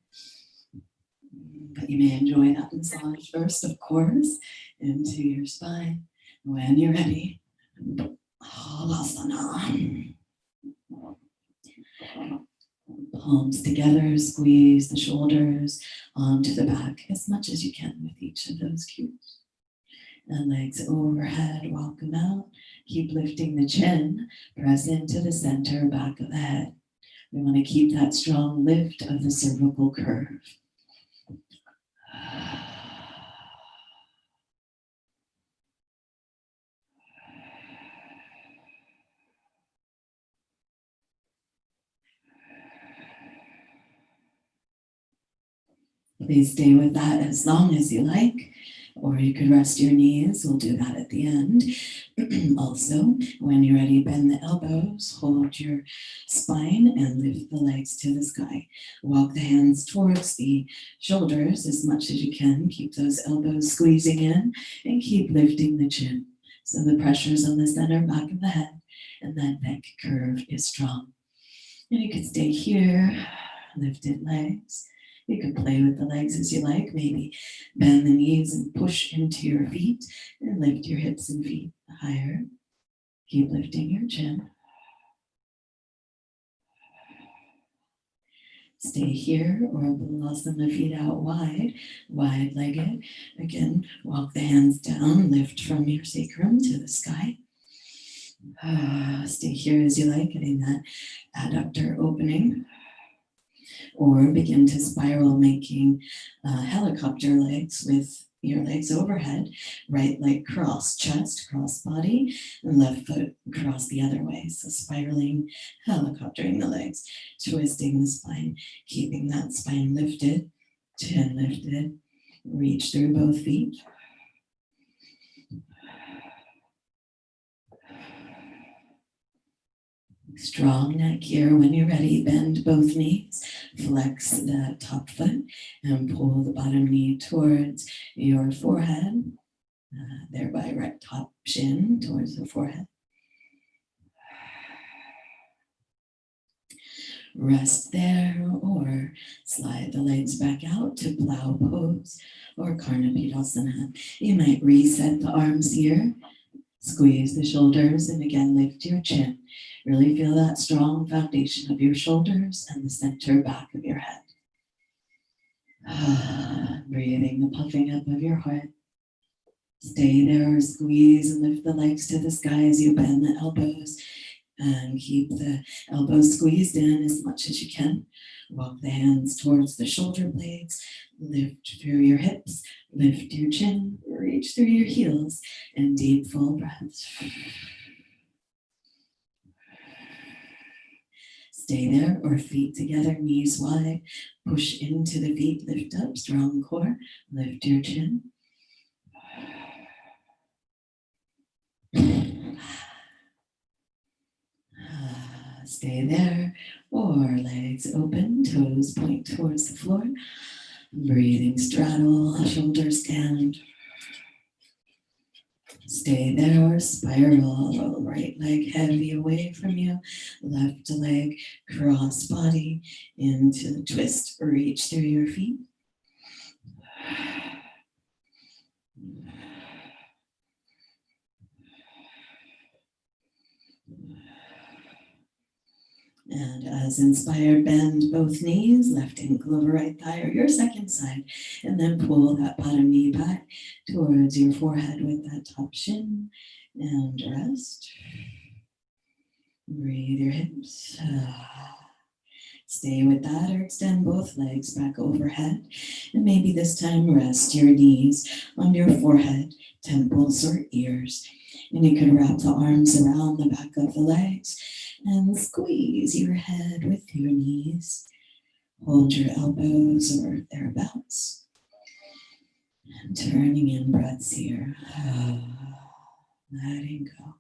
But you may enjoy that massage first, of course, into your spine. When you're ready, Halasana. Palms together, squeeze the shoulders onto the back as much as you can with each of those cues. And legs overhead, walk them out. Keep lifting the chin, press into the center, back of the head. We want to keep that strong lift of the cervical curve. Please stay with that as long as you like, or you could rest your knees. We'll do that at the end. Also, when you're ready, bend the elbows, hold your spine, and lift the legs to the sky. Walk the hands towards the shoulders as much as you can. Keep those elbows squeezing in, and keep lifting the chin. So the pressure's on the center back of the head, and that neck curve is strong. And you could stay here, lifted legs. You can play with the legs as you like. Maybe bend the knees and push into your feet and lift your hips and feet higher. Keep lifting your chin. Stay here or blossom the feet out wide-legged. Again, walk the hands down, lift from your sacrum to the sky. Stay here as you like, getting that adductor opening. Or begin to spiral, making helicopter legs with your legs overhead, right leg cross chest, cross body, and left foot cross the other way. So spiraling, helicoptering the legs, twisting the spine, keeping that spine lifted, chin lifted, reach through both feet. Strong neck here. When you're ready, bend both knees, flex the top foot, and pull the bottom knee towards your forehead, thereby right top shin towards the forehead. Rest there, or slide the legs back out to plow pose or Karnapidasana. You might reset the arms here. Squeeze the shoulders and again lift your chin. Really feel that strong foundation of your shoulders and the center back of your head. Breathing the puffing up of your heart. Stay there, squeeze and lift the legs to the sky as you bend the elbows and keep the elbows squeezed in as much as you can. Walk the hands towards the shoulder blades, lift through your hips, lift your chin, reach through your heels, and deep full breaths. Stay there or feet together, knees wide, push into the feet, lift up, strong core, lift your chin. Stay there or legs open, toes point towards the floor. Breathing straddle, shoulder stand. Stay there or spiral, right leg heavy away from you, left leg cross body into the twist, reach through your feet. And as inspired, bend both knees, left ankle over right thigh or your second side, and then pull that bottom knee back towards your forehead with that top shin, and rest. Breathe your hips. Stay with that or extend both legs back overhead. And maybe this time rest your knees on your forehead, temples, or ears. And you can wrap the arms around the back of the legs and squeeze your head with your knees. Hold your elbows or thereabouts. And turning in breaths here. Letting go.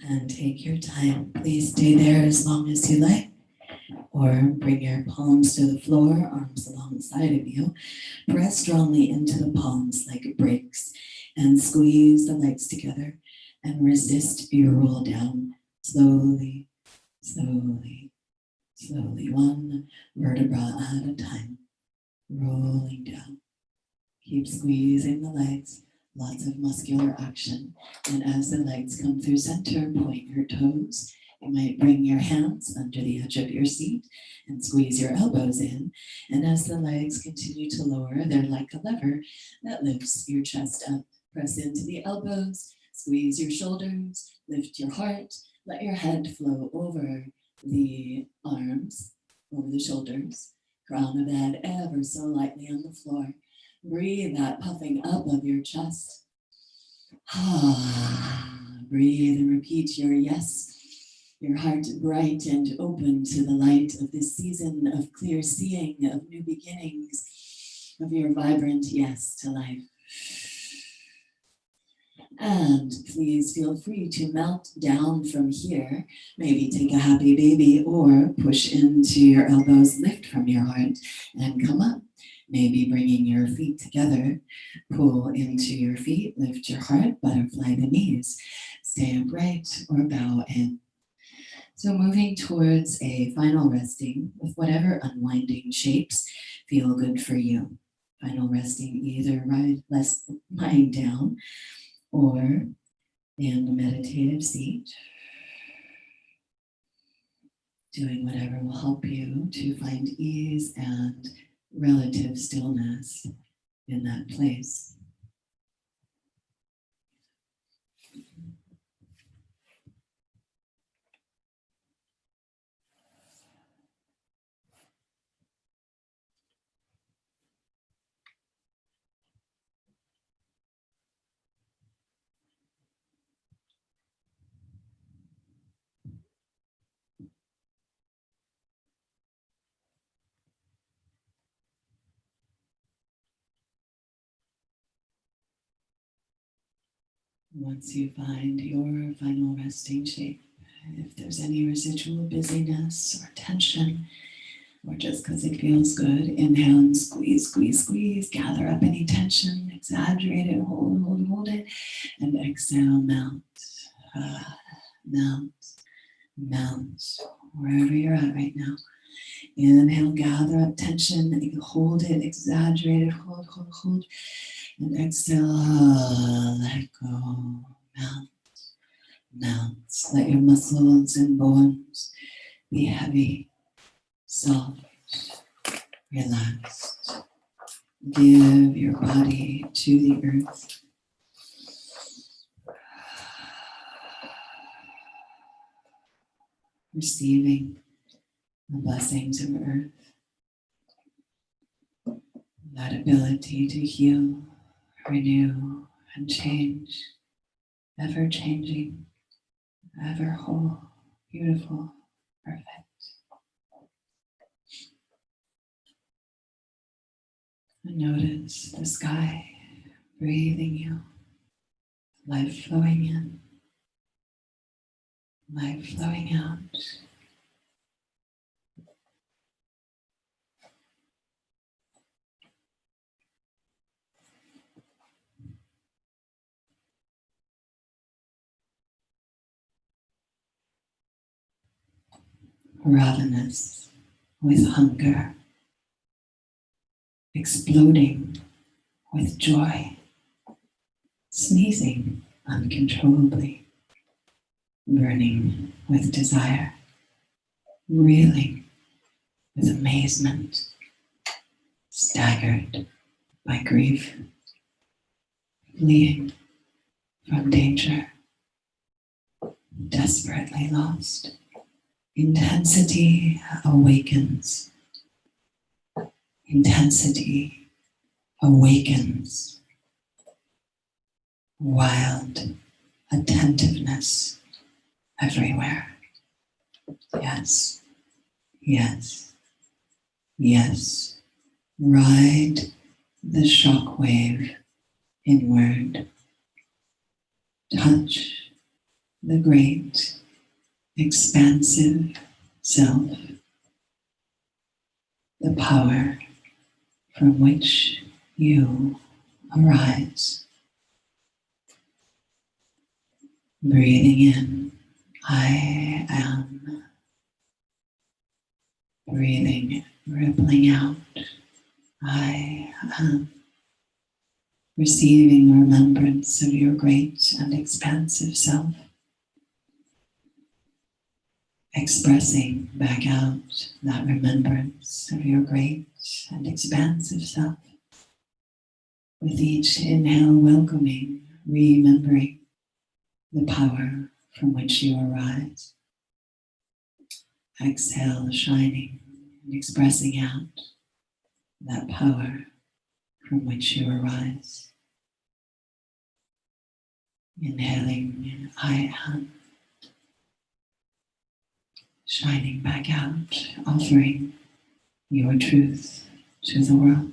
And take your time. Please stay there as long as you like, or bring your palms to the floor, arms alongside of you. Press strongly into the palms like brakes and squeeze the legs together and resist your roll down slowly, slowly, slowly, one vertebra at a time, rolling down. Keep squeezing the legs, lots of muscular action. And as the legs come through center, point your toes. You might bring your hands under the edge of your seat and squeeze your elbows in. And as the legs continue to lower, they're like a lever that lifts your chest up. Press into the elbows, squeeze your shoulders, lift your heart, let your head flow over the arms, over the shoulders, crown of the head ever so lightly on the floor. Breathe that puffing up of your chest. Breathe and repeat your yes, your heart bright and open to the light of this season of clear seeing, of new beginnings, of your vibrant yes to life. And please feel free to melt down from here. Maybe take a happy baby or push into your elbows, lift from your heart and come up. Maybe bringing your feet together, pull into your feet, lift your heart, butterfly the knees, stay upright or bow in. So moving towards a final resting with whatever unwinding shapes feel good for you. Final resting either lying down or in a meditative seat. Doing whatever will help you to find ease and relative stillness in that place. Once you find your final resting shape, if there's any residual busyness or tension, or just because it feels good, inhale and squeeze, squeeze, squeeze, gather up any tension, exaggerate it, hold it, and exhale, melt, melt, melt, wherever you're at right now. Inhale, gather up tension, hold it, exaggerate it, hold, and exhale, let go, melt, melt. Let your muscles and bones be heavy, soft, relaxed. Give your body to the earth. Receiving the blessings of earth. That ability to heal, renew, and change. Ever changing, ever whole, beautiful, perfect. And notice the sky breathing you, life flowing in, life flowing out. Ravenous with hunger, exploding with joy, sneezing uncontrollably, burning with desire, reeling with amazement, staggered by grief, fleeing from danger, desperately lost. Intensity awakens. Intensity awakens. Wild attentiveness everywhere. Yes, yes, yes. Ride the shockwave inward. Touch the great, expansive self, the power from which you arise. Breathing in, I am. Breathing, rippling out, I am. Receiving remembrance of your great and expansive self. Expressing back out that remembrance of your great and expansive self. With each inhale, welcoming, remembering the power from which you arise. Exhale, shining and expressing out that power from which you arise. Inhaling, I am. Shining back out, offering your truth to the world.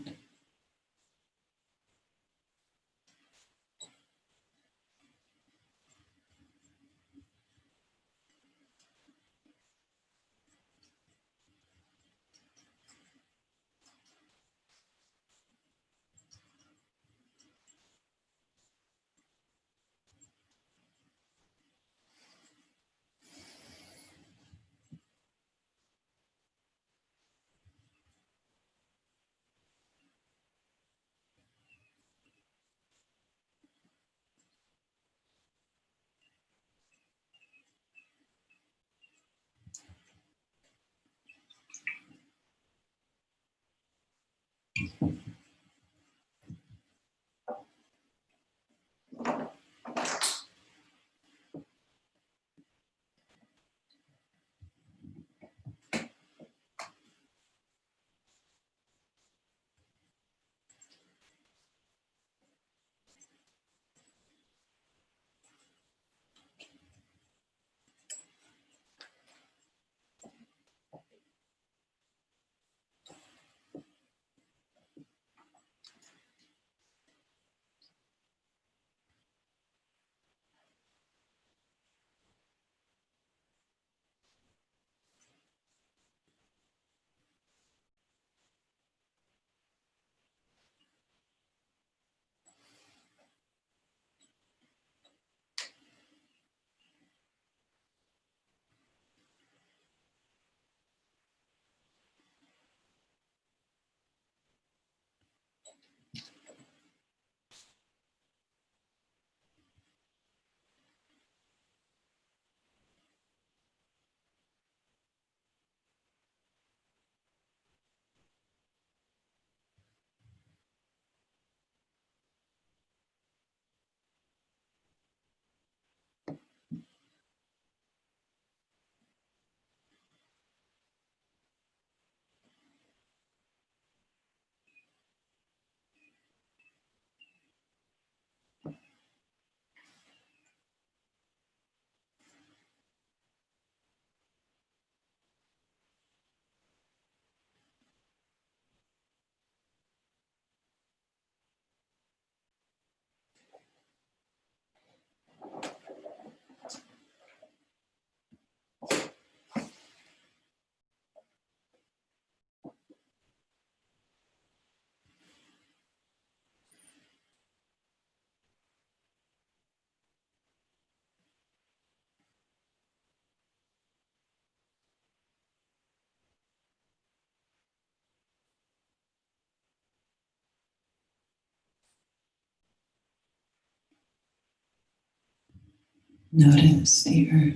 Notice the earth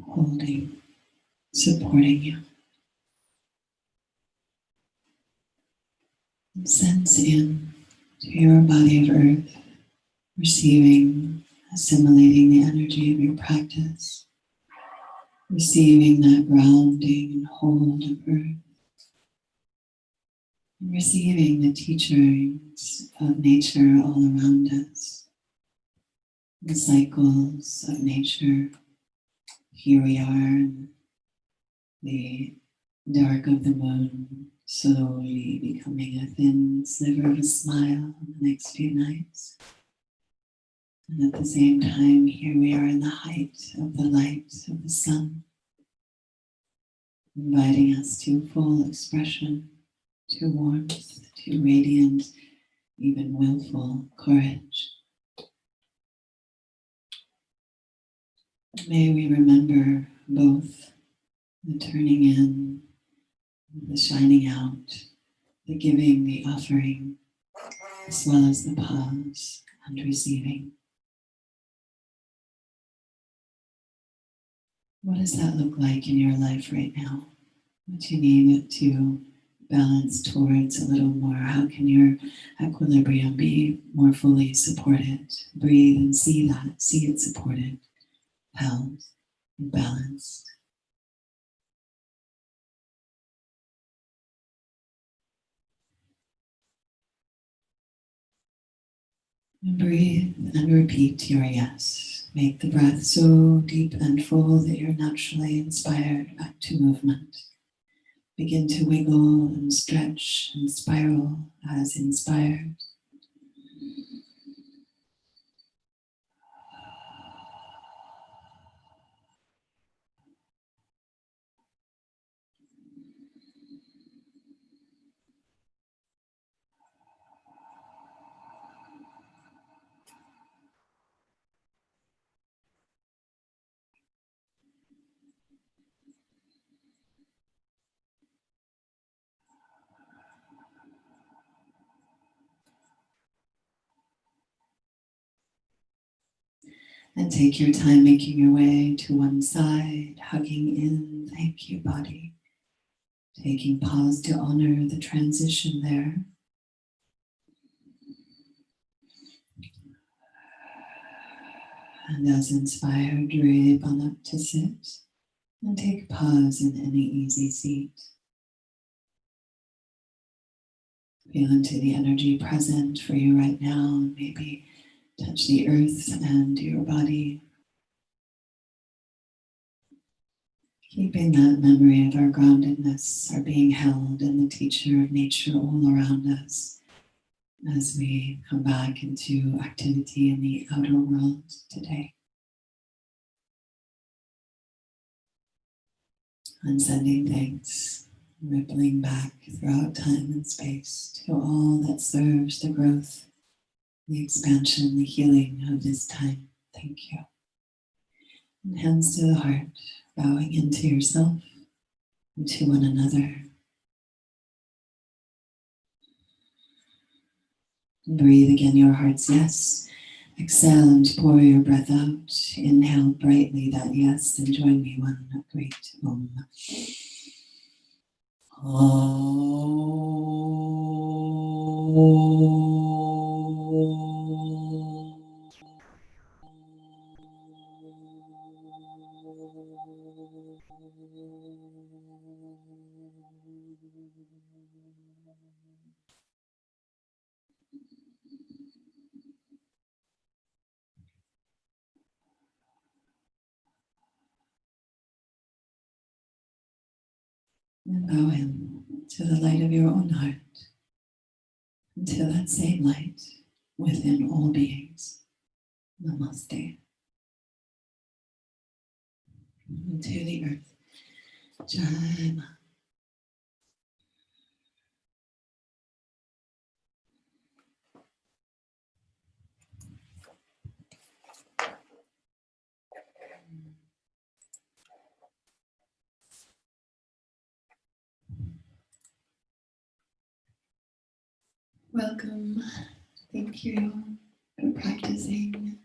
holding, supporting you. Sense in to your body of earth, receiving, assimilating the energy of your practice, receiving that grounding and hold of earth, and receiving the teachings of nature all around us, the cycles of nature. Here we are in the dark of the moon, slowly becoming a thin sliver of a smile in the next few nights. And at the same time, here we are in the height of the light of the sun, inviting us to full expression, to warmth, to radiant, even willful courage. May we remember both the turning in, the shining out, the giving, the offering, as well as the pause and receiving. What does that look like in your life right now? What do you need to balance towards a little more? How can your equilibrium be more fully supported? Breathe and see that, see it supported, held, and balanced. And breathe and repeat your yes. Make the breath so deep and full that you're naturally inspired back to movement. Begin to wiggle and stretch and spiral as inspired. And take your time making your way to one side, hugging in. Thank you, body. Taking pause to honor the transition there. And as inspired, drape on up to sit. And take pause in any easy seat. Feel into the energy present for you right now. And maybe touch the earth and your body. Keeping that memory of our groundedness, our being held, and the teacher of nature all around us as we come back into activity in the outer world today. And sending thanks, rippling back throughout time and space to all that serves the growth, the expansion, the healing of this time. Thank you. And hands to the heart, bowing into yourself and to one another. And breathe again your heart's yes. Exhale and pour your breath out. Inhale brightly that yes, and join me one great Om. And bow in to the light of your own heart, until that same light within all beings. Namaste. And to the earth. Jai Ma. Welcome. Thank you for practicing.